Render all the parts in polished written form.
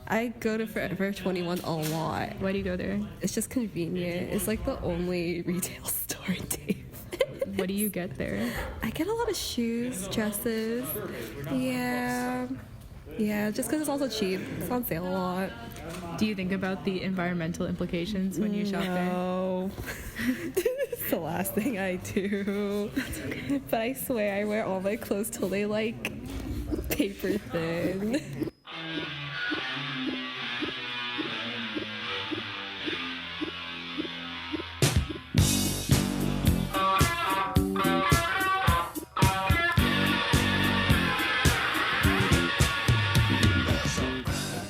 I go to Forever 21 a lot. Why do you go there? It's just convenient. It's like the only retail store in Dave. What do you get there? I get a lot of shoes, dresses. Yeah, just because it's also cheap. It's on sale a lot. Do you think about the environmental implications when you shop there? No. It's the last thing I do. That's okay. But I swear I wear all my clothes till they like paper thin.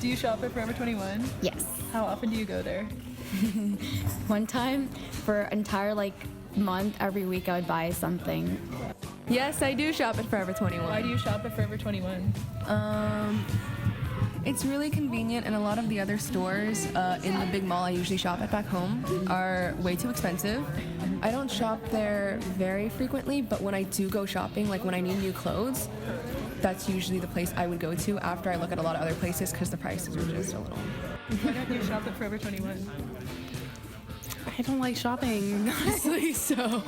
Do you shop at Forever 21? Yes. How often do you go there? One time for an entire month, every week I would buy something. Yes, I do shop at Forever 21. Why do you shop at Forever 21? It's really convenient, and a lot of the other stores in the big mall I usually shop at back home are way too expensive. I don't shop there very frequently, but when I do go shopping, like when I need new clothes, that's usually the place I would go to after I look at a lot of other places because the prices are just a little... Why don't you shop at Forever 21? I don't like shopping, honestly, so...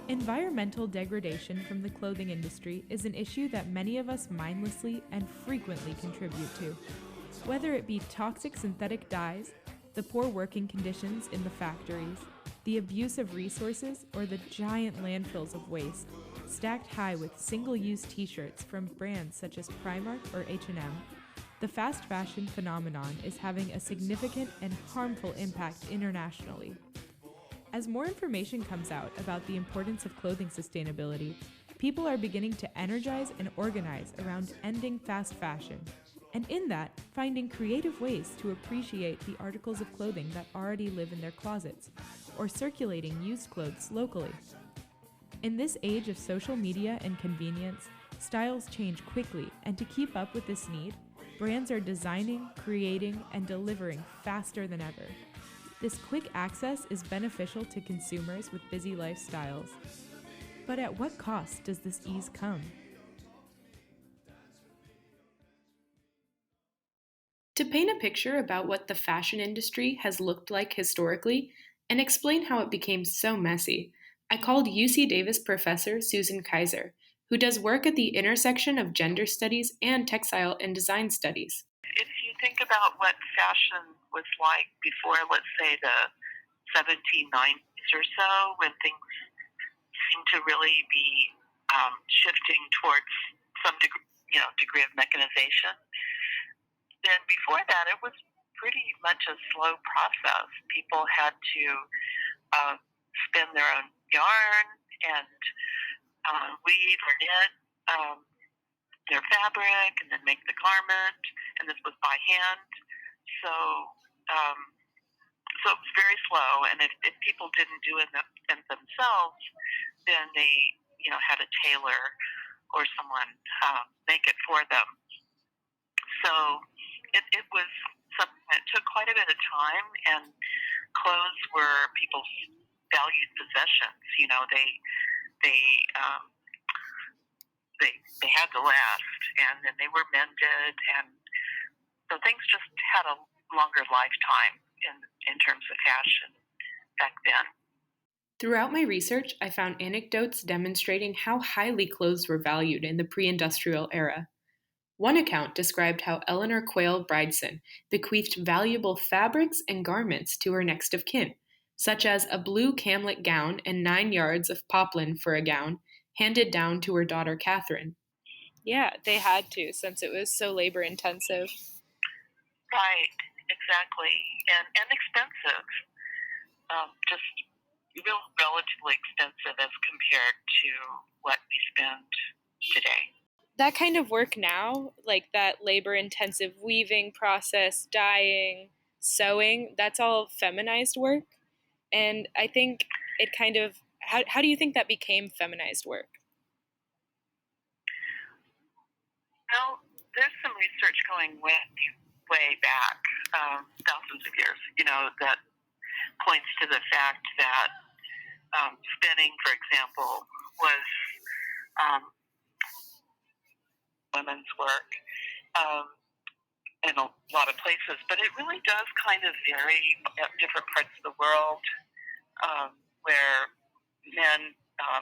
Environmental degradation from the clothing industry is an issue that many of us mindlessly and frequently contribute to. Whether it be toxic synthetic dyes, the poor working conditions in the factories, the abuse of resources, or the giant landfills of waste, stacked high with single-use t-shirts from brands such as Primark or H&M, the fast fashion phenomenon is having a significant and harmful impact internationally. As more information comes out about the importance of clothing sustainability, people are beginning to energize and organize around ending fast fashion, and in that, finding creative ways to appreciate the articles of clothing that already live in their closets, or circulating used clothes locally. In this age of social media and convenience, styles change quickly, and to keep up with this need, brands are designing, creating, and delivering faster than ever. This quick access is beneficial to consumers with busy lifestyles. But at what cost does this ease come? To paint a picture about what the fashion industry has looked like historically and explain how it became so messy, I called UC Davis professor Susan Kaiser, who does work at the intersection of gender studies and textile and design studies. If you think about what fashion was like before, let's say, the 1790s or so, when things seemed to really be shifting towards some degree of mechanization, then before that, it was pretty much a slow process. People had to spin their own yarn and weave or knit their fabric and then make the garment, and this was by hand. So it was very slow, and if people didn't do it themselves, then they had a tailor or someone make it for them. So it was something that took quite a bit of time, and clothes were people's valued possessions. They had to last, and then they were mended, and so things just had a longer lifetime in terms of fashion back then. Throughout my research, I found anecdotes demonstrating how highly clothes were valued in the pre-industrial era. One account described how Eleanor Quayle Brideson bequeathed valuable fabrics and garments to her next of kin, such as a blue camlet gown and 9 yards of poplin for a gown, handed down to her daughter Catherine. Yeah, they had to, since it was so labor-intensive. Right, exactly, and expensive. Just relatively expensive as compared to what we spend today. that kind of work now, like that labor-intensive weaving process, dyeing, sewing, that's all feminized work. And I think it kind of, how do you think that became feminized work? Well, there's some research going way back, thousands of years, that points to the fact that spinning, for example, was women's work in a lot of places, but it really does kind of vary at different parts of the world, where men,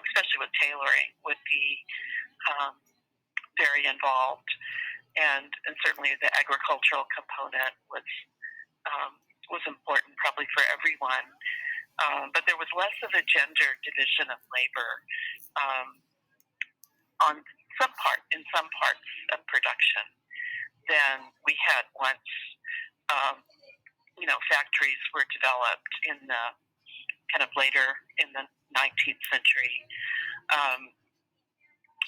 especially with tailoring, would be very involved, and certainly the agricultural component was important probably for everyone. But there was less of a gender division of labor in some parts of production than we had once. Factories were developed in the kind of later in the 19th century,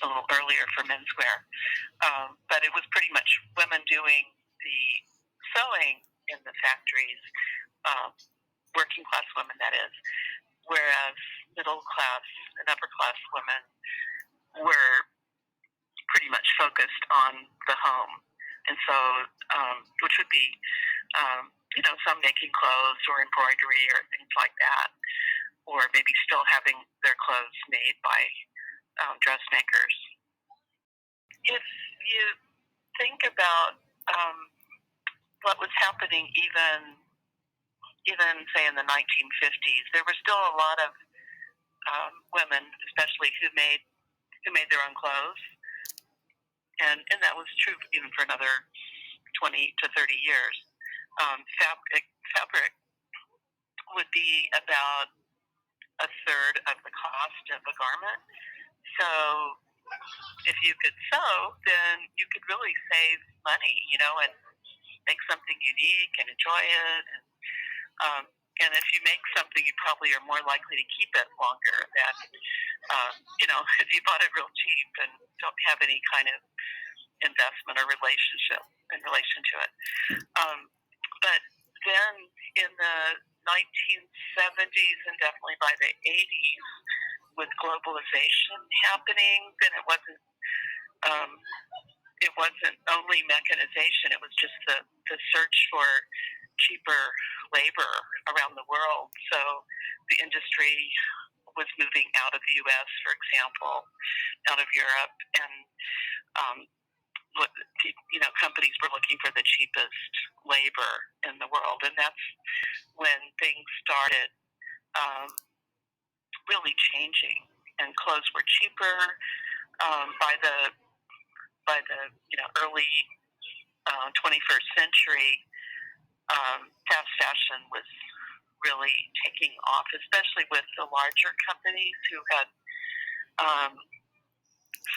a little earlier for menswear. But it was pretty much women doing the sewing in the factories, working class women, that is, whereas middle class and upper class women were pretty much focused on the home. And so, which would be, some making clothes or embroidery or things like that, or maybe still having their clothes made by dressmakers. If you think about what was happening even say in the 1950s, there were still a lot of women, especially who made their own clothes, and that was true even for another 20 to 30 years. Fabric would be about a third of the cost of a garment. So if you could sew, then you could really save money, and make something unique and enjoy it. And if you make something, you probably are more likely to keep it longer than, if you bought it real cheap and don't have any kind of investment or relationship in relation to it. But then in the 1970s and definitely by the 80s, with globalization happening, then it wasn't only mechanization, it was just the search for cheaper labor around the world. So the industry was moving out of the U.S., for example, out of Europe, and companies were looking for the cheapest labor in the world, and that's when things started really changing, and clothes were cheaper. By the early 21st century, fast fashion was really taking off, especially with the larger companies who had,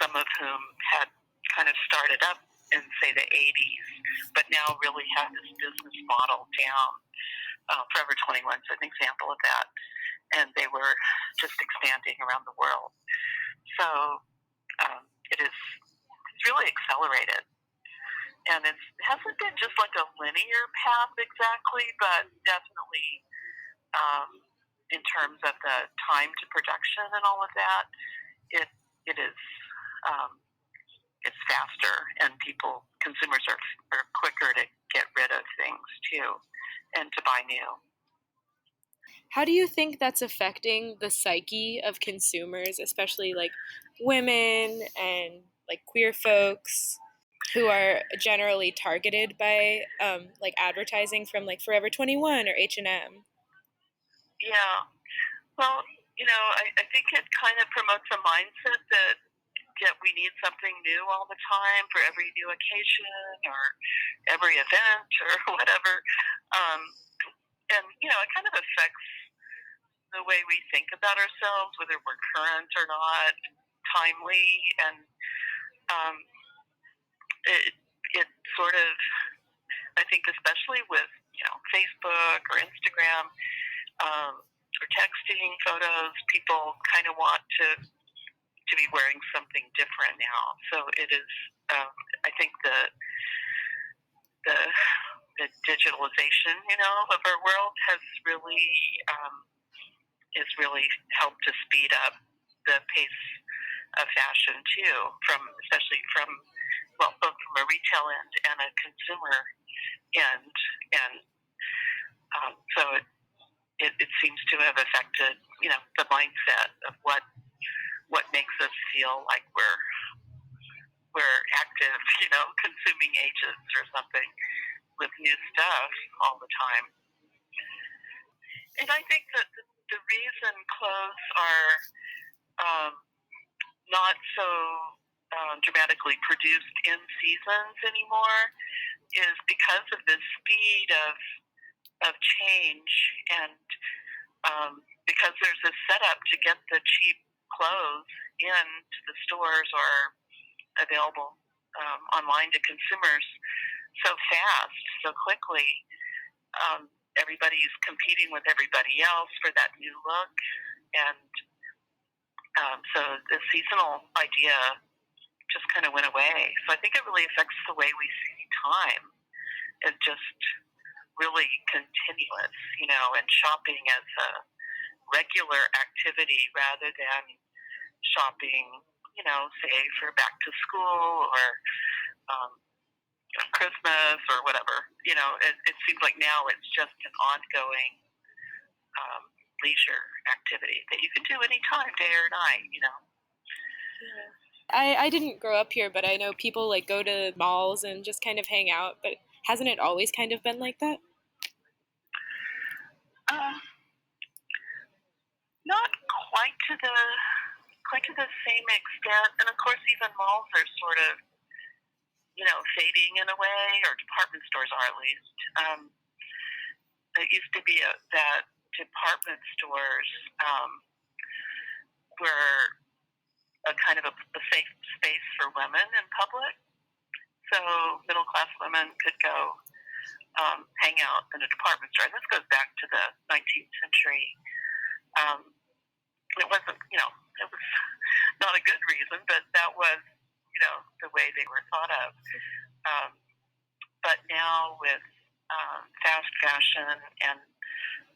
some of whom had kind of started up in, say, the 80s, but now really have this business model down. Forever 21 is an example of that, and they were just expanding around the world. So it's really accelerated. And it hasn't been just like a linear path exactly, but definitely in terms of the time to production and all of that, it is it's faster, and consumers are quicker to get rid of things too, and to buy new. How do you think that's affecting the psyche of consumers, especially like women and like queer folks who are generally targeted by like advertising from like Forever 21 or H&M? Yeah. Well, I think it kind of promotes a mindset that we need something new all the time for every new occasion or every event or whatever. And, it kind of affects the way we think about ourselves, whether we're current or not, timely, and it sort of, I think, especially with Facebook or Instagram or texting photos, people kind of want to be be wearing something different now. So it is. I think the digitalization, of our world has really helped to speed up the pace of fashion too, especially from both from a retail end and a consumer end, and so it seems to have affected the mindset of what makes us feel like we're active, consuming agents or something with new stuff all the time. And I think that the reason clothes are not so dramatically produced in seasons anymore is because of the speed of change, and because there's a setup to get the cheap clothes into the stores or available online to consumers so fast, so quickly. Everybody's competing with everybody else for that new look, and so the seasonal idea just kind of went away. So I think it really affects the way we see time. It's just really continuous, and shopping as a regular activity rather than shopping, say for back to school or Christmas or whatever. It seems like now it's just an ongoing leisure activity that you can do anytime, day or night. Yeah. I didn't grow up here, but I know people go to malls and just kind of hang out. But hasn't it always kind of been like that? Not quite to the same extent, and of course, even malls are sort of fading in a way, or department stores are at least. It used to be that department stores were a kind of a safe space for women in public. So middle-class women could go hang out in a department store. And this goes back to the 19th century. It wasn't, it was not a good reason, but that was, the way they were thought of. But now with fast fashion and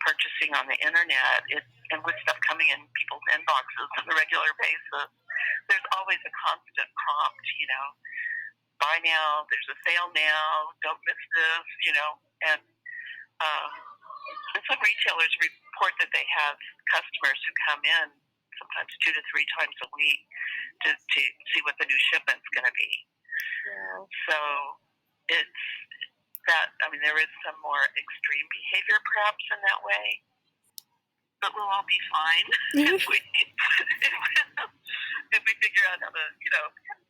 purchasing on the internet, and with stuff coming in people's inboxes on a regular basis, there's always a constant prompt, buy now, there's a sale now, don't miss this, and some retailers report that they have customers who come in sometimes 2 to 3 times a week to see what the new shipment's going to be. Wow. So it's that, there is some more extreme behavior perhaps in that way, but we'll all be fine if we figure out how to,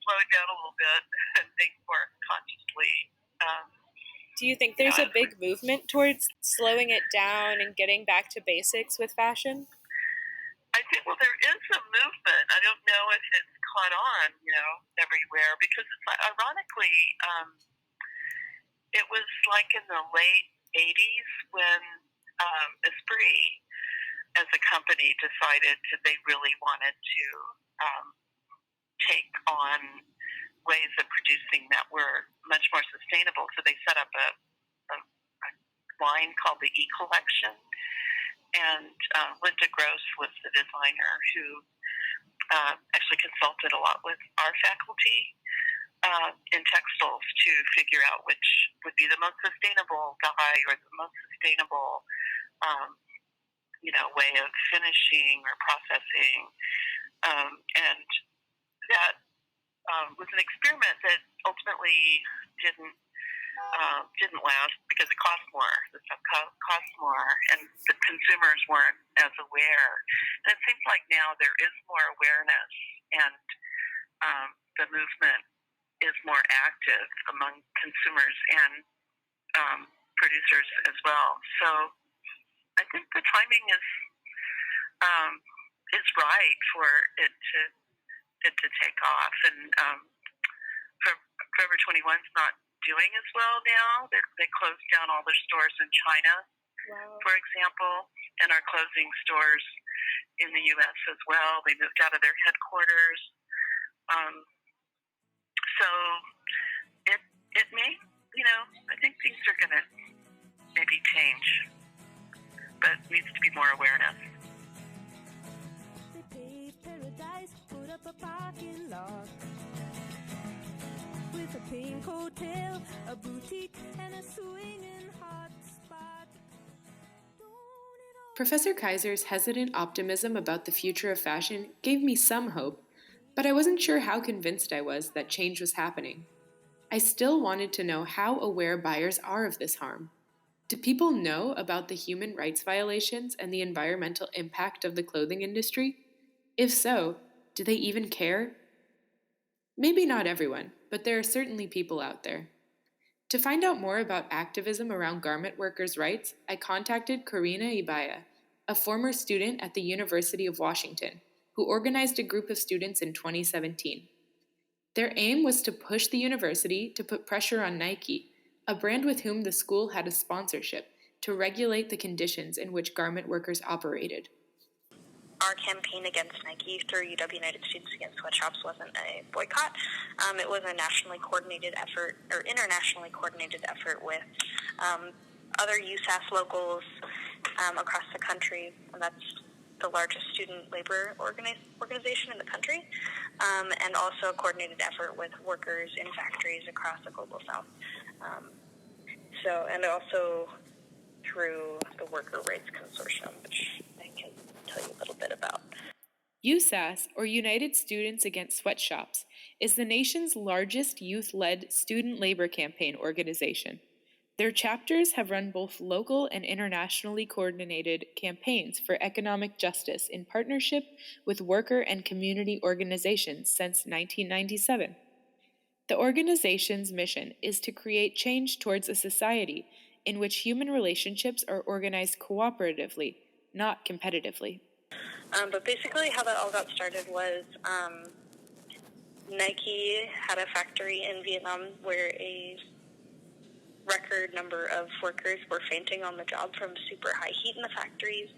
slow it down a little bit and think more consciously. Do you think there's a big movement towards slowing it down and getting back to basics with fashion? I think, there is a movement. I don't know if it's caught on, everywhere, because it's ironically, it was like in the late 80s when Esprit, as a company, decided that they really wanted to take on ways of producing that were much more sustainable. So they set up a line called the E Collection. And Linda Gross was the designer who actually consulted a lot with our faculty in textiles to figure out which would be the most sustainable dye or the most sustainable way of finishing or processing. And that was an experiment that ultimately didn't last because it cost more. The stuff cost more, and the consumers weren't as aware. And it seems like now there is more awareness, and the movement is more active among consumers and producers as well. So I think the timing is right for it to take off, and Forever 21's not doing as well now. They closed down all their stores in China, Wow. for example, and are closing stores in the U.S. as well. They moved out of their headquarters. So it may, I think things are going to maybe change, but needs to be more awareness. They paved paradise, put up a parking lot with a pink hotel, a boutique, and a swinging hot spot. Professor Kaiser's hesitant optimism about the future of fashion gave me some hope, but I wasn't sure how convinced I was that change was happening. I still wanted to know how aware buyers are of this harm. Do people know about the human rights violations and the environmental impact of the clothing industry? If so, do they even care? Maybe not everyone, but there are certainly people out there. To find out more about activism around garment workers' rights, I contacted Karina Ibaya, a former student at the University of Washington, who organized a group of students in 2017. Their aim was to push the university to put pressure on Nike, a brand with whom the school had a sponsorship, to regulate the conditions in which garment workers operated. Our campaign against Nike through UW United Students Against Sweatshops wasn't a boycott. It was a nationally coordinated effort, or internationally coordinated effort with other USAS locals across the country, and that's the largest student labor organization in the country, and also a coordinated effort with workers in factories across the Global South. And also through the Worker Rights Consortium, which I can tell you a little bit about. USAS, or United Students Against Sweatshops, is the nation's largest youth-led student labor campaign organization. Their chapters have run both local and internationally coordinated campaigns for economic justice in partnership with worker and community organizations since 1997. The organization's mission is to create change towards a society in which human relationships are organized cooperatively, not competitively. But basically how that all got started was Nike had a factory in Vietnam where a record number of workers were fainting on the job from super high heat in the factories.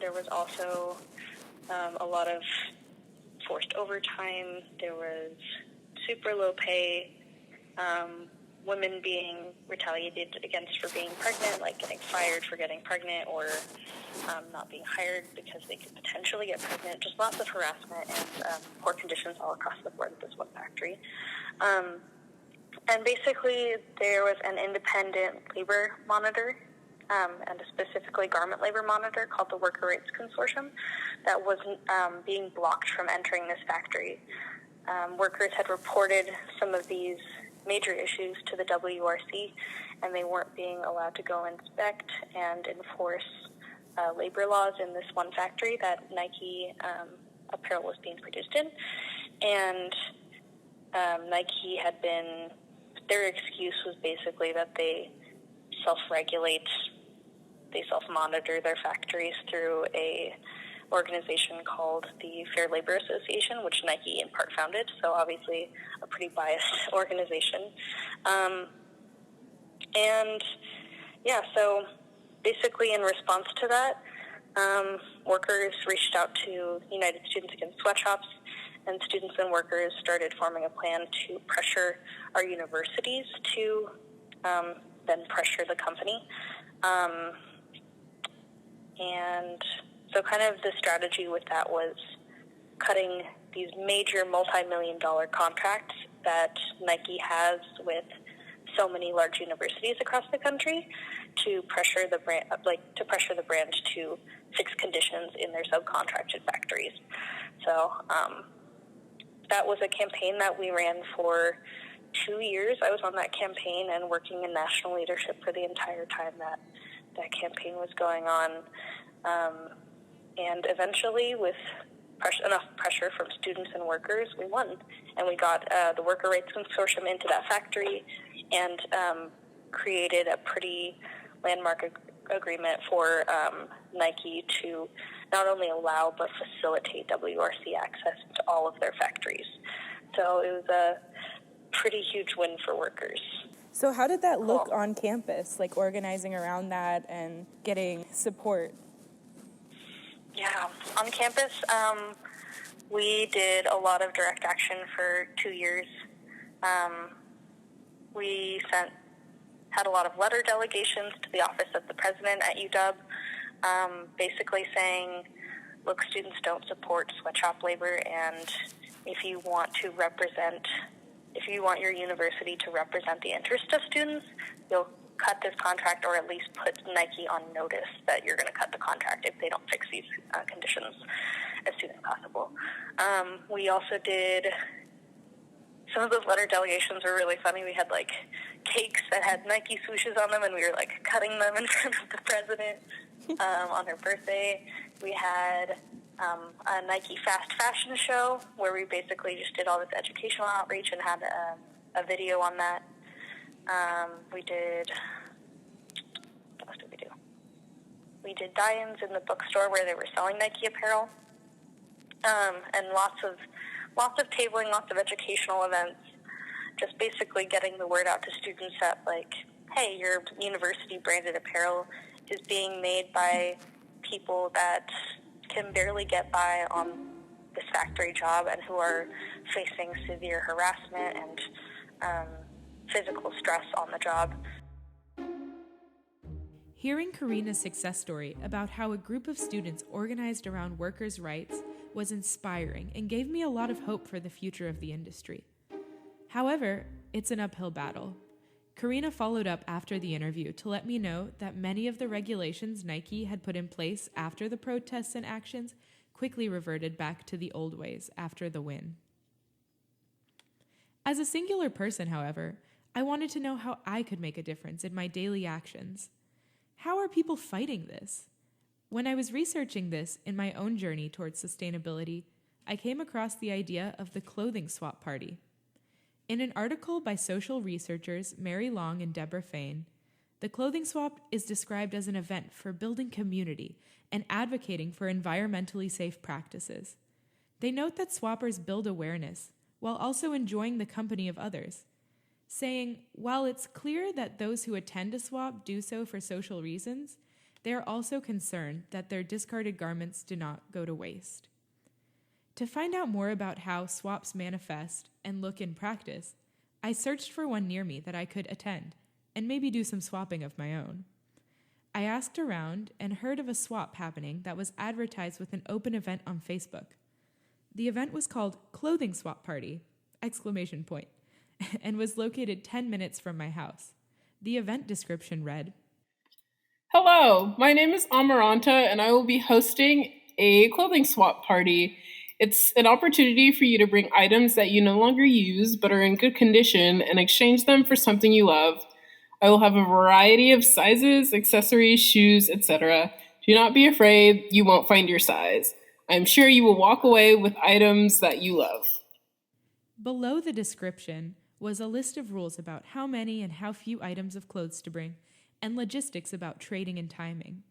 There was also a lot of forced overtime. There was super low pay, women being retaliated against for being pregnant, like getting fired for getting pregnant, or not being hired because they could potentially get pregnant. Just lots of harassment and poor conditions all across the board at this one factory. And basically, there was an independent labor monitor, and a specifically garment labor monitor called the Worker Rights Consortium that was being blocked from entering this factory. Workers had reported some of these major issues to the WRC, and they weren't being allowed to go inspect and enforce labor laws in this one factory that Nike apparel was being produced in. And Nike had been, their excuse was basically that they self-regulate, they self-monitor their factories through a organization called the Fair Labor Association, which Nike in part founded, so obviously a pretty biased organization. So basically in response to that, workers reached out to United Students Against Sweatshops, and students and workers started forming a plan to pressure our universities to then pressure the company. And so kind of the strategy with that was cutting these major multi-million-dollar contracts that Nike has with so many large universities across the country to pressure the brand, to fix conditions in their subcontracted factories. So that was a campaign that we ran for 2 years. I was on that campaign and working in national leadership for the entire time that campaign was going on. And eventually, with enough pressure from students and workers, we won. And we got the Worker Rights Consortium into that factory and created a pretty landmark agreement for Nike to not only allow but facilitate WRC access to all of their factories. So it was a pretty huge win for workers. So how did that look on campus, like organizing around that and getting support? Yeah, on campus, We did a lot of direct action for 2 years. We had a lot of letter delegations to the office of the president at UW, basically saying, look, students don't support sweatshop labor, and if you want your university to represent the interest of students, you'll cut this contract, or at least put Nike on notice that you're going to cut the contract if they don't fix these conditions as soon as possible. We also did, some of those letter delegations were really funny. We had like cakes that had Nike swooshes on them, and we were like cutting them in front of the president on her birthday. We had a Nike fast fashion show where we basically just did all this educational outreach and had a video on that. What else did we do? We did die-ins in the bookstore where they were selling Nike apparel, and lots of tabling, lots of educational events, just basically getting the word out to students that, like, hey, your university branded apparel is being made by people that can barely get by on this factory job and who are facing severe harassment and physical stress on the job. Hearing Karina's success story about how a group of students organized around workers' rights was inspiring and gave me a lot of hope for the future of the industry. However, it's an uphill battle. Karina followed up after the interview to let me know that many of the regulations Nike had put in place after the protests and actions quickly reverted back to the old ways after the win. As a singular person, however, I wanted to know how I could make a difference in my daily actions. How are people fighting this? When I was researching this in my own journey towards sustainability, I came across the idea of the clothing swap party. In an article by social researchers Mary Long and Deborah Fain, the clothing swap is described as an event for building community and advocating for environmentally safe practices. They note that swappers build awareness while also enjoying the company of others, saying, while it's clear that those who attend a swap do so for social reasons, they are also concerned that their discarded garments do not go to waste. To find out more about how swaps manifest and look in practice, I searched for one near me that I could attend and maybe do some swapping of my own. I asked around and heard of a swap happening that was advertised with an open event on Facebook. The event was called Clothing Swap Party! And was located 10 minutes from my house. The event description read, Hello, my name is Amaranta, and I will be hosting a clothing swap party. It's an opportunity for you to bring items that you no longer use but are in good condition and exchange them for something you love. I will have a variety of sizes, accessories, shoes, etc. Do not be afraid, you won't find your size. I'm sure you will walk away with items that you love. Below the description was a list of rules about how many and how few items of clothes to bring, and logistics about trading and timing.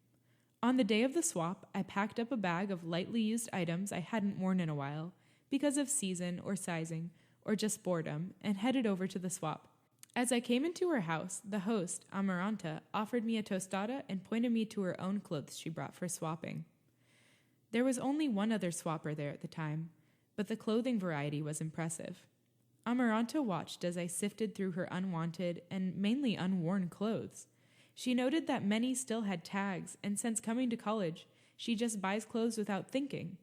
On the day of the swap, I packed up a bag of lightly used items I hadn't worn in a while because of season or sizing or just boredom, and headed over to the swap. As I came into her house, the host, Amaranta, offered me a tostada and pointed me to her own clothes she brought for swapping. There was only one other swapper there at the time, but the clothing variety was impressive. Amaranta watched as I sifted through her unwanted and mainly unworn clothes. She noted that many still had tags, and since coming to college, she just buys clothes without thinking.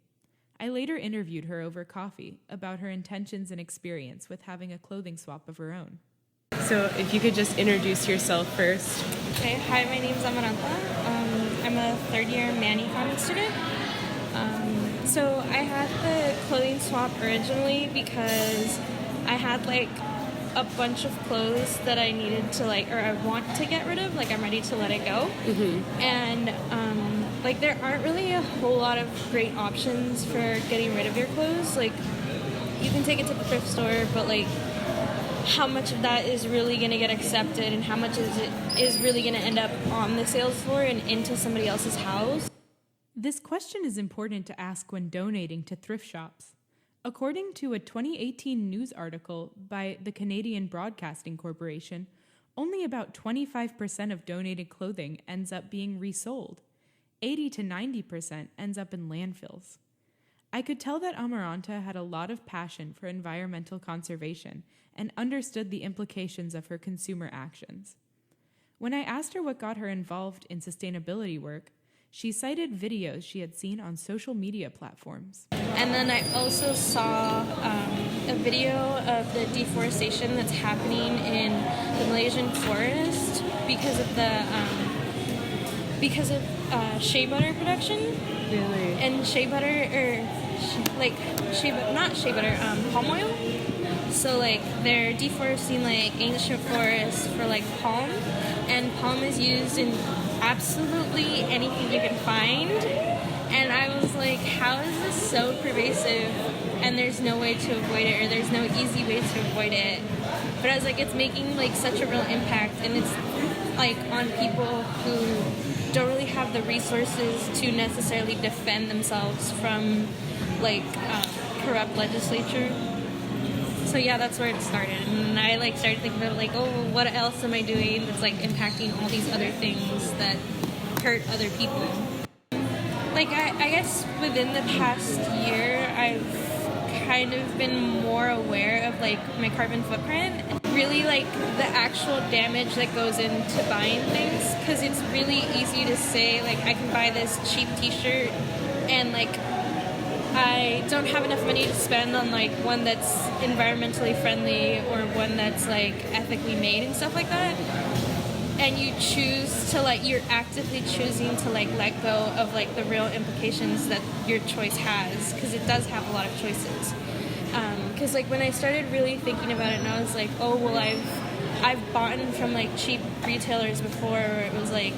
I later interviewed her over coffee about her intentions and experience with having a clothing swap of her own. So if you could just introduce yourself first. Okay, hi, my name is Amaranta. I'm a third-year Manny Econ student. So I had the clothing swap originally because I had a bunch of clothes that I needed to or I want to get rid of, I'm ready to let it go. Mm-hmm. And there aren't really a whole lot of great options for getting rid of your clothes. You can take it to the thrift store, but how much of that is really going to get accepted and how much is really going to end up on the sales floor and into somebody else's house? This question is important to ask when donating to thrift shops. According to a 2018 news article by the Canadian Broadcasting Corporation, only about 25% of donated clothing ends up being resold. 80 to 90% ends up in landfills. I could tell that Amaranta had a lot of passion for environmental conservation and understood the implications of her consumer actions. When I asked her what got her involved in sustainability work, she cited videos she had seen on social media platforms. And then I also saw a video of the deforestation that's happening in the Malaysian forest because of shea butter production. Really? And shea butter, palm oil. So like they're deforesting like ancient forests for like palm, and palm is used in absolutely anything you can find. And I was like, how is this so pervasive and there's no way to avoid it, or there's no easy way to avoid it? But I was like, it's making like such a real impact, and it's like on people who don't really have the resources to necessarily defend themselves from like corrupt legislature. So yeah, that's where it started. And I like started thinking about like, oh, what else am I doing that's like impacting all these other things that hurt other people? Like I guess within the past year, I've kind of been more aware of like my carbon footprint, really like the actual damage that goes into buying things, because it's really easy to say like I can buy this cheap t-shirt and like I don't have enough money to spend on like one that's environmentally friendly or one that's like ethically made and stuff like that. And you choose to like, you're actively choosing to like let go of like the real implications that your choice has, because it does have a lot of choices. Because like when I started really thinking about it, and I was like, oh well, I've bought from like cheap retailers before where it was like,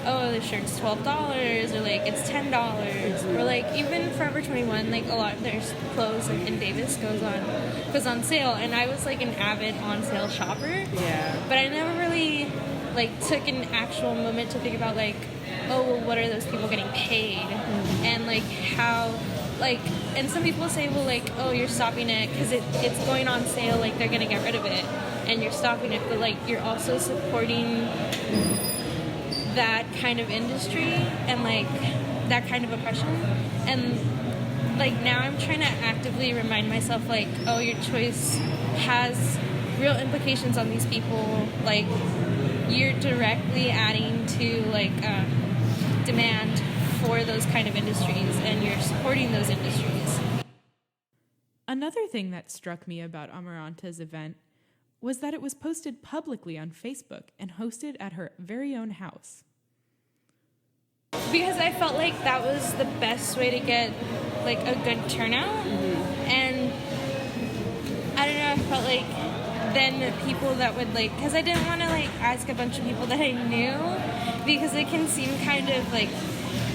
oh, the shirt's $12, or like it's $10, or like even Forever 21, like a lot of their clothes like in Davis goes on sale, and I was like an avid on sale shopper. Yeah. But I never really like took an actual moment to think about like, oh well, what are those people getting paid, and like how, like, and some people say, well, like, oh, you're stopping it because it's going on sale, like they're gonna get rid of it, and you're stopping it, but like you're also supporting that kind of industry and like that kind of oppression. And like now I'm trying to actively remind myself like, oh, your choice has real implications on these people. Like you're directly adding to like demand for those kind of industries, and you're supporting those industries. Another thing that struck me about Amaranta's event was that it was posted publicly on Facebook and hosted at her very own house. Because I felt like that was the best way to get like a good turnout. And I don't know, I felt like then the people that would like, because I didn't want to like ask a bunch of people that I knew, because it can seem kind of like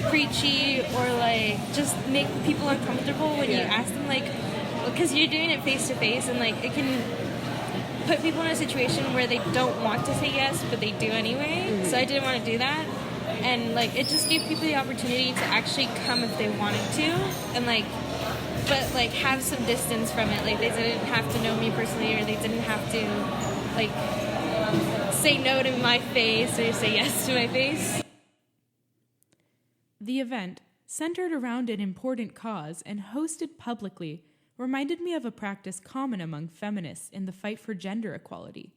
preachy or like just make people uncomfortable when you ask them, like, because you're doing it face to face, and like it can put people in a situation where they don't want to say yes but they do anyway. So I didn't want to do that, and like it just gave people the opportunity to actually come if they wanted to, and like but like have some distance from it. Like they didn't have to know me personally, or they didn't have to like say no to my face or say yes to my face. The event, centered around an important cause and hosted publicly, reminded me of a practice common among feminists in the fight for gender equality.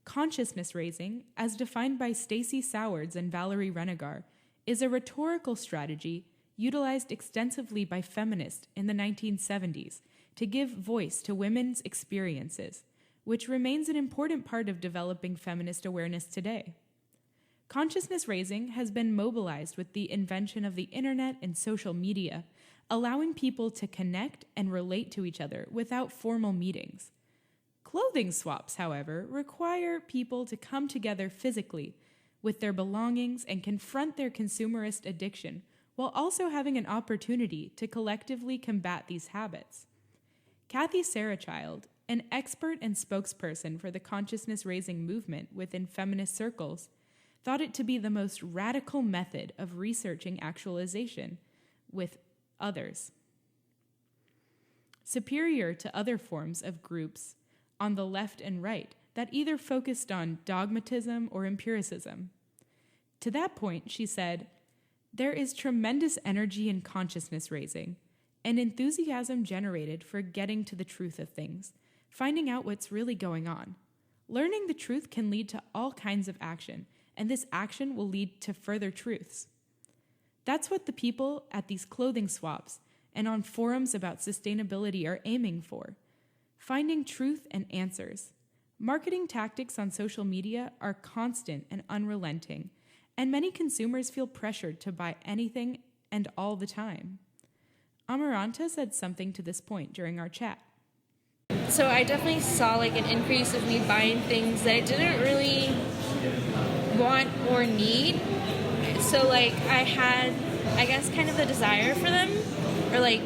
Consciousness raising, as defined by Stacey Sowards and Valerie Renegar, is a rhetorical strategy utilized extensively by feminists in the 1970s to give voice to women's experiences, which remains an important part of developing feminist awareness today. Consciousness raising has been mobilized with the invention of the internet and social media, allowing people to connect and relate to each other without formal meetings. Clothing swaps, however, require people to come together physically with their belongings and confront their consumerist addiction, while also having an opportunity to collectively combat these habits. Kathy Sarachild, an expert and spokesperson for the consciousness-raising movement within feminist circles, thought it to be the most radical method of researching actualization with others. Superior to other forms of groups on the left and right that either focused on dogmatism or empiricism. To that point, she said, "There is tremendous energy in consciousness raising. and enthusiasm generated for getting to the truth of things, finding out what's really going on. Learning the truth can lead to all kinds of action, and this action will lead to further truths. That's what the people at these clothing swaps and on forums about sustainability are aiming for. Finding truth and answers. Marketing tactics on social media are constant and unrelenting, and many consumers feel pressured to buy anything and all the time. Amaranta said something to this point during our chat. So I definitely saw like an increase of me buying things that I didn't really want or need. So like I had, I guess, kind of the desire for them, or like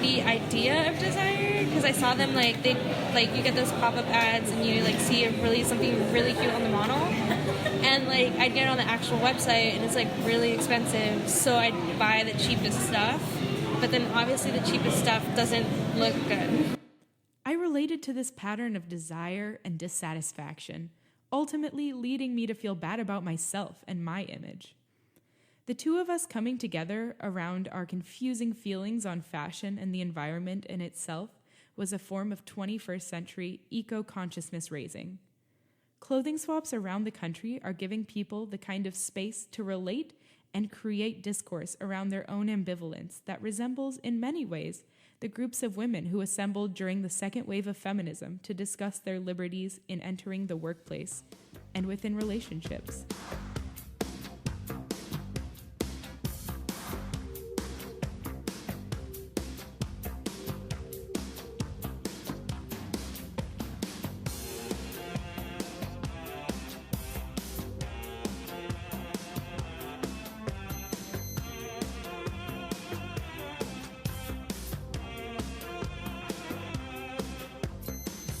the idea of desire, because I saw them like they like you get those pop-up ads and you like see something really cute on the model, and like I'd get it on the actual website and it's like really expensive, so I'd buy the cheapest stuff, but then obviously the cheapest stuff doesn't look good. I related to this pattern of desire and dissatisfaction, ultimately leading me to feel bad about myself and my image. The two of us coming together around our confusing feelings on fashion and the environment in itself was a form of 21st century eco-consciousness raising. Clothing swaps around the country are giving people the kind of space to relate and create discourse around their own ambivalence that resembles, in many ways, the groups of women who assembled during the second wave of feminism to discuss their liberties in entering the workplace and within relationships.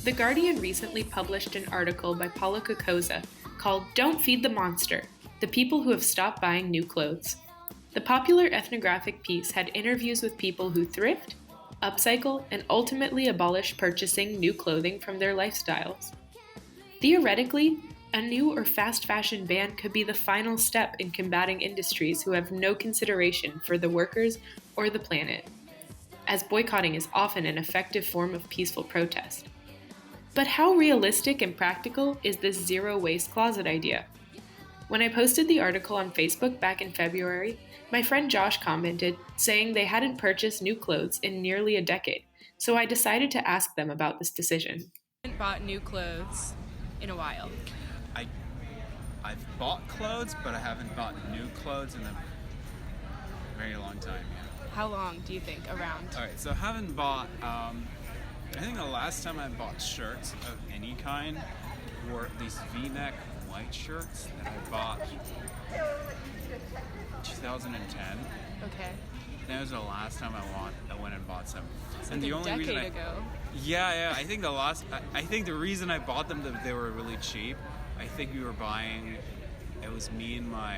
The Guardian recently published an article by Paula Kokoza called "Don't Feed the Monster: The People Who Have Stopped Buying New Clothes." The popular ethnographic piece had interviews with people who thrift, upcycle, and ultimately abolish purchasing new clothing from their lifestyles. Theoretically, a new or fast fashion ban could be the final step in combating industries who have no consideration for the workers or the planet, as boycotting is often an effective form of peaceful protest. But how realistic and practical is this zero-waste closet idea? When I posted the article on Facebook back in February, my friend Josh commented, saying they hadn't purchased new clothes in nearly a decade, so I decided to ask them about this decision. I haven't bought new clothes in a while. I've bought clothes, but I haven't bought new clothes in a very long time yet. How long do you think around? Alright, so I haven't bought, I think the last time I bought shirts of any kind were these V-neck white shirts that I bought 2010. Okay. That was the last time I went and bought some. It's and like the a only decade reason ago. Yeah. I think the reason I bought them, they were really cheap. I think we were buying. It was me and my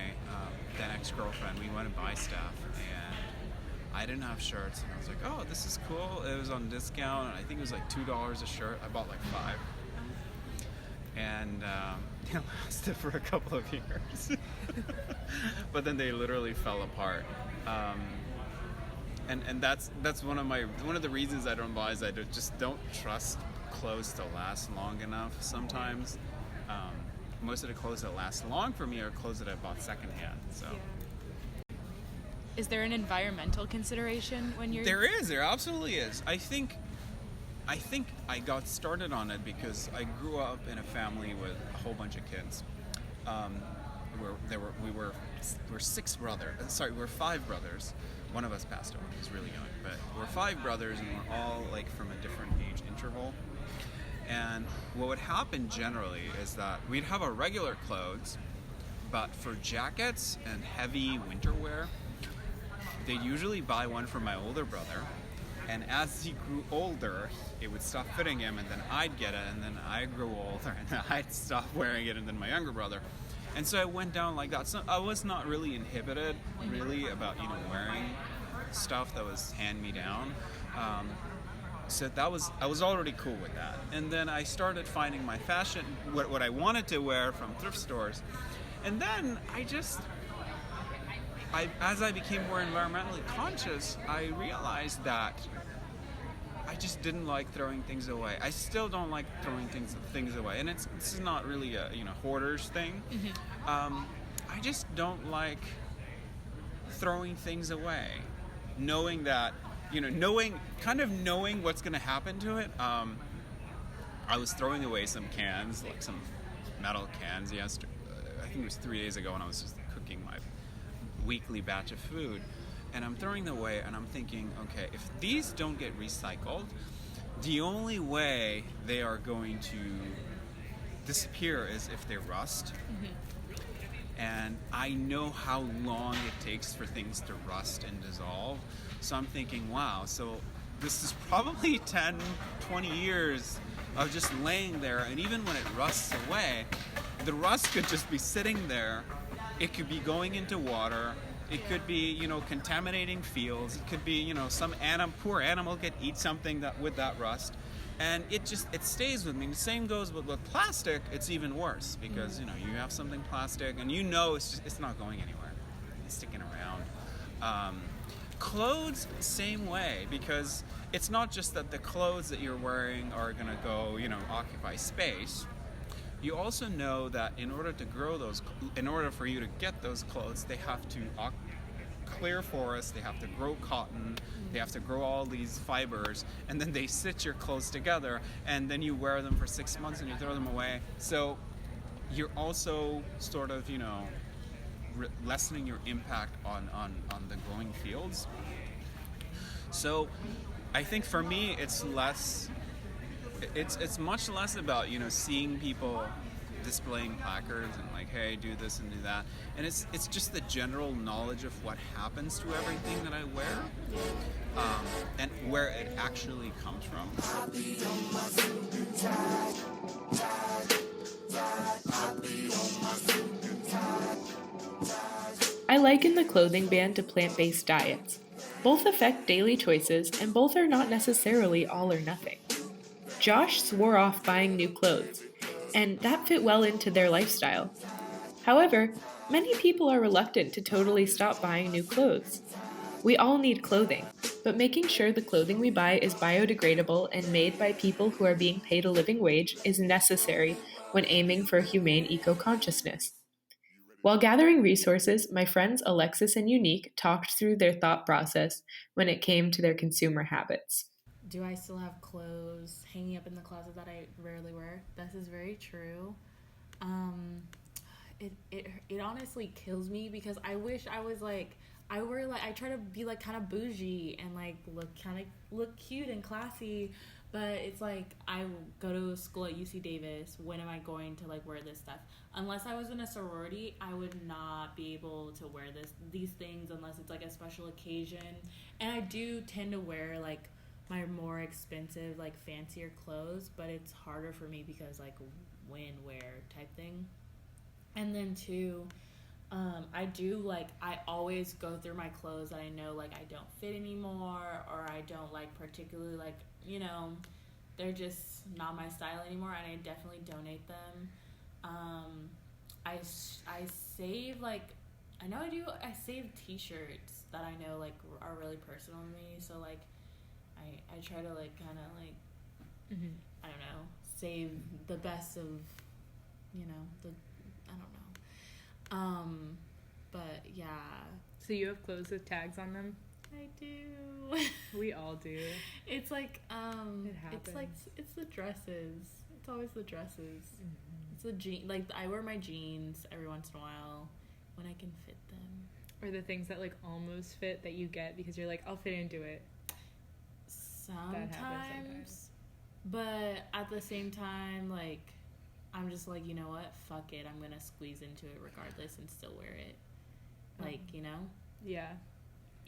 then ex-girlfriend. We went to buy stuff, and I didn't have shirts, and I was like, "Oh, this is cool." It was on discount, and I think it was like $2 a shirt. I bought like 5, and it lasted for a couple of years. But then they literally fell apart. And that's one of the reasons I don't buy is I just don't trust clothes to last long enough. Sometimes most of the clothes that last long for me are clothes that I bought secondhand. So. Yeah. Is there an environmental consideration when you're? There absolutely is. I think I got started on it because I grew up in a family with a whole bunch of kids. We're 6 brothers. Sorry, we're 5 brothers. One of us passed away. He was really young, but we're 5 brothers, and we're all like from a different age interval. And what would happen generally is that we'd have our regular clothes, but for jackets and heavy winter wear, they'd usually buy one for my older brother. And as he grew older, it would stop fitting him, and then I'd get it, and then I grew older, and then I'd stop wearing it, and then my younger brother. And so I went down like that. So I was not really inhibited, really, about wearing stuff that was hand-me-down. So I was already cool with that. And then I started finding my fashion, what I wanted to wear from thrift stores. And then I as I became more environmentally conscious, I realized that I just didn't like throwing things away. I still don't like throwing things away, and this is not really a hoarder's thing. I just don't like throwing things away, knowing that knowing what's going to happen to it. I was throwing away some cans, like some metal cans. Yesterday, I think it was 3 days ago, when I was just cooking my weekly batch of food. And I'm throwing them away, and I'm thinking, okay, if these don't get recycled, the only way they are going to disappear is if they rust. And I know how long it takes for things to rust and dissolve. So I'm thinking, wow, so this is probably 10, 20 years of just laying there, and even when it rusts away, the rust could just be sitting there. It could be going into water. It could be, contaminating fields. It could be, some poor animal could eat something with that rust. And it stays with me. The same goes with plastic. It's even worse because, you have something plastic and it's not going anywhere. It's sticking around. Clothes, same way, because it's not just that the clothes that you're wearing are going to go, occupy space. You also know that in order for you to get those clothes, they have to clear forests, they have to grow cotton, they have to grow all these fibers, and then they stitch your clothes together, and then you wear them for 6 months and you throw them away. So you're also sort of, lessening your impact on the growing fields. So I think for me, it's much less about, seeing people displaying placards and like, hey, do this and do that. And it's just the general knowledge of what happens to everything that I wear, and where it actually comes from. I liken the clothing ban to plant-based diets. Both affect daily choices, and both are not necessarily all or nothing. Josh swore off buying new clothes, and that fit well into their lifestyle. However, many people are reluctant to totally stop buying new clothes. We all need clothing, but making sure the clothing we buy is biodegradable and made by people who are being paid a living wage is necessary when aiming for humane eco-consciousness. While gathering resources, my friends Alexis and Unique talked through their thought process when it came to their consumer habits. Do I still have clothes hanging up in the closet that I rarely wear? This is very true. It honestly kills me because I wish I was like, I try to be like kind of bougie and like look cute and classy, but it's like I go to school at UC Davis. When am I going to like wear this stuff? Unless I was in a sorority, I would not be able to wear these things unless it's like a special occasion. And I do tend to wear like my more expensive, like fancier clothes, but it's harder for me because like when, where type thing. And then too, I always go through my clothes that I know like I don't fit anymore, or I don't like particularly like, they're just not my style anymore, and I definitely donate them. I save like, I save t-shirts that I know like are really personal to me, so like I try to like kind of like, I don't know, save the best of, I don't know. But yeah. So you have clothes with tags on them? I do. We all do. It's like, it happens. it's the dresses. It's always the dresses. It's the jeans. Like, I wear my jeans every once in a while when I can fit them. Or the things that like almost fit that you get because you're like, I'll fit into it. Sometimes. But at the same time, like, I'm just like, you know what? Fuck it. I'm gonna squeeze into it regardless and still wear it. Like, Yeah.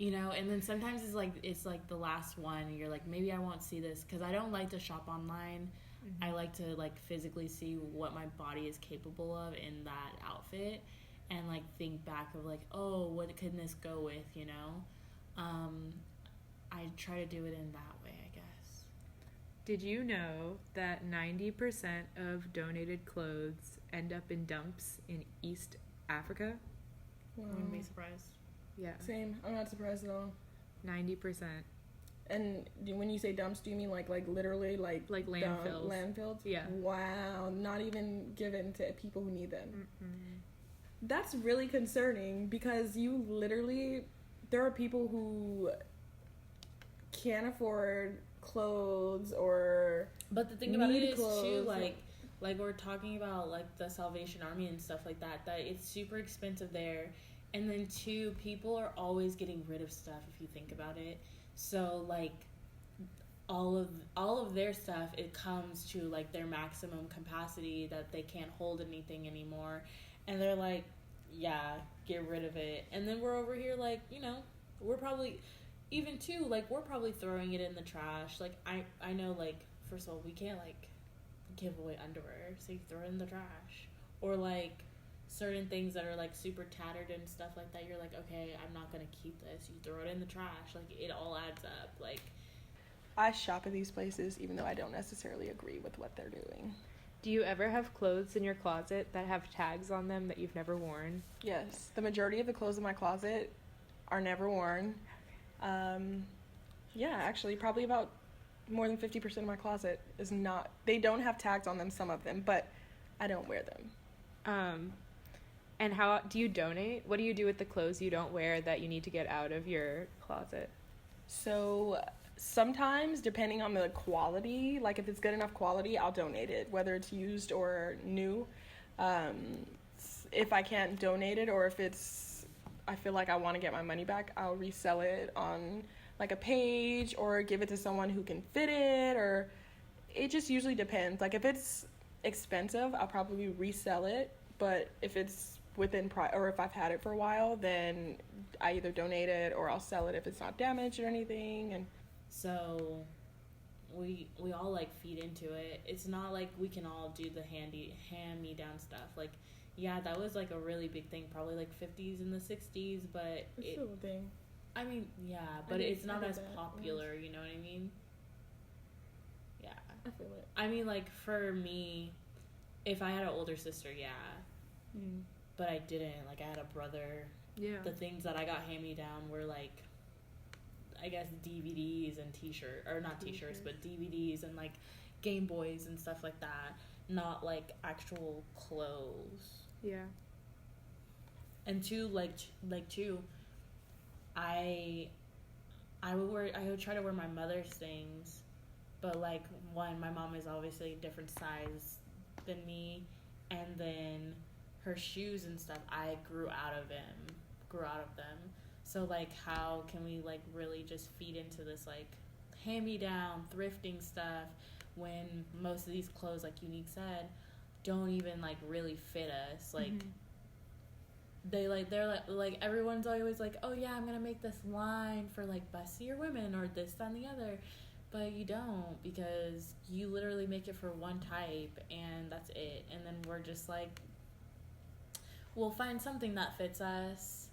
And then sometimes it's like the last one, and you're like, maybe I won't see this, because I don't like to shop online. I like to like physically see what my body is capable of in that outfit, and like think back of like, oh, what can this go with, I try to do it in that way, I guess. Did you know that 90% of donated clothes end up in dumps in East Africa? I wouldn't be surprised. Yeah. Same. I'm not surprised at all. 90%. And when you say dumps, do you mean like literally like landfills? Landfills? Yeah. Wow. Not even given to people who need them. Mm-mm. That's really concerning because there are people who can't afford clothes or But the thing about it is clothes. too, like we're talking about like the Salvation Army and stuff like that it's super expensive there. And then two, people are always getting rid of stuff if you think about it. So like all of their stuff, it comes to like their maximum capacity that they can't hold anything anymore. And they're like, yeah, get rid of it. And then we're over here like, you know, we're probably even too like we're probably throwing it in the trash. Like I know like first of all, we can't like give away underwear, so you throw it in the trash. Or like certain things that are like super tattered and stuff like that, you're like, okay, I'm not gonna keep this. You throw it in the trash. Like it all adds up. Like I shop at these places even though I don't necessarily agree with what they're doing. Do you ever have clothes in your closet that have tags on them that you've never worn? Yes. The majority of the clothes in my closet are never worn. Yeah, actually probably about more than 50% of my closet is not, they don't have tags on them, some of them, but I don't wear them. And how do you donate? What do you do with the clothes you don't wear that you need to get out of your closet? So sometimes, depending on the quality, like if it's good enough quality, I'll donate it, whether it's used or new. If I can't donate it, or if I feel like I want to get my money back, I'll resell it on like a page or give it to someone who can fit it, or it just usually depends. Like if it's expensive, I'll probably resell it, but if it's within or if I've had it for a while, then I either donate it or I'll sell it if it's not damaged or anything. And so we all like feed into it. It's not like we can all do the hand-me-down stuff. Like yeah, that was like a really big thing, probably like 50s and the 60s, but it's still a thing. I mean, yeah, but it's not as popular, you know what I mean? Yeah. I feel it. I mean, like, for me, if I had an older sister, yeah. Mm. But I didn't. Like, I had a brother. Yeah. The things that I got hand-me-down were, like, I guess DVDs and T-shirts. Or not T-shirts, but DVDs and, like, Game Boys and stuff like that. Not, like, actual clothes. Yeah. And two, I would try to wear my mother's things, but like one, my mom is obviously a different size than me, and then her shoes and stuff, I grew out of them. So like, how can we like really just feed into this like hand-me-down thrifting stuff when most of these clothes, like Unique said, don't even like really fit us? Like. Mm-hmm. They're like everyone's always like, oh yeah, I'm gonna make this line for like bustier women or this, that, and the other, but you don't, because you literally make it for one type and that's it. And then we're just like, we'll find something that fits us.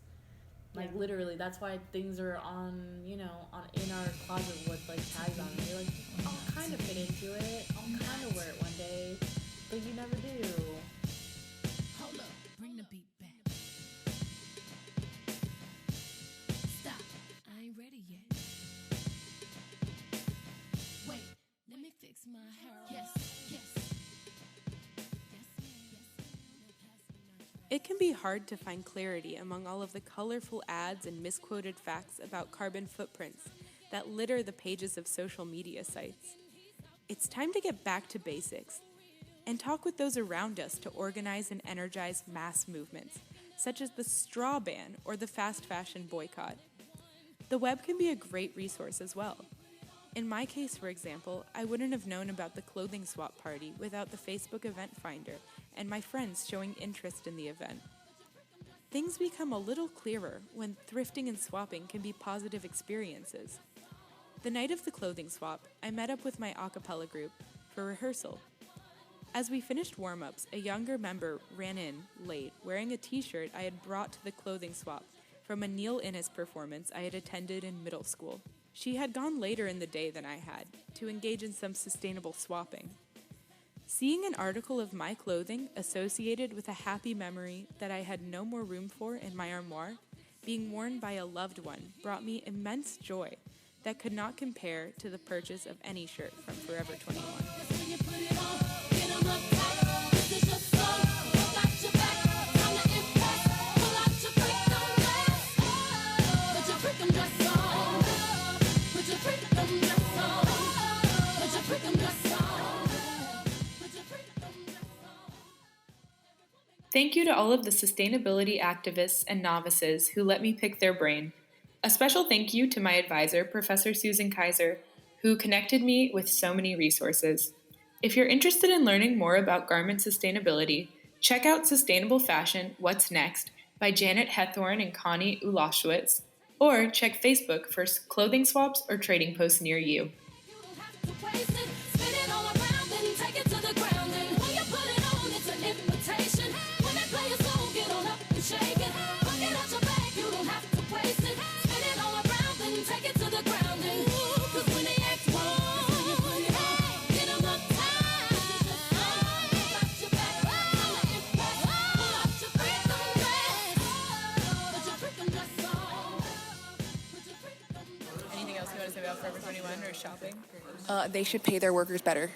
Like literally, that's why things are on, you know, in our closet with like tags on it. You're like, I'll kind of fit into it, I'll kind of wear it one day, but you never do. Hold up, bring the beat back. Ready yet? Wait, let me fix my hair. Yes. It can be hard to find clarity among all of the colorful ads and misquoted facts about carbon footprints that litter the pages of social media sites. It's time to get back to basics and talk with those around us to organize and energize mass movements, such as the straw ban or the fast fashion boycott. The web can be a great resource as well. In my case, for example, I wouldn't have known about the clothing swap party without the Facebook event finder and my friends showing interest in the event. Things become a little clearer when thrifting and swapping can be positive experiences. The night of the clothing swap, I met up with my a cappella group for rehearsal. As we finished warm-ups, a younger member ran in late wearing a t-shirt I had brought to the clothing swap from a Neil Innes performance I had attended in middle school. She had gone later in the day than I had to engage in some sustainable swapping. Seeing an article of my clothing associated with a happy memory that I had no more room for in my armoire being worn by a loved one brought me immense joy that could not compare to the purchase of any shirt from Forever 21. Thank you to all of the sustainability activists and novices who let me pick their brain. A special thank you to my advisor, Professor Susan Kaiser, who connected me with so many resources. If you're interested in learning more about garment sustainability, check out Sustainable Fashion: What's Next by Janet Hethorn and Connie Ulashwitz, or check Facebook for clothing swaps or trading posts near you. Anything else you want to say about Forever 21 or shopping? They should pay their workers better.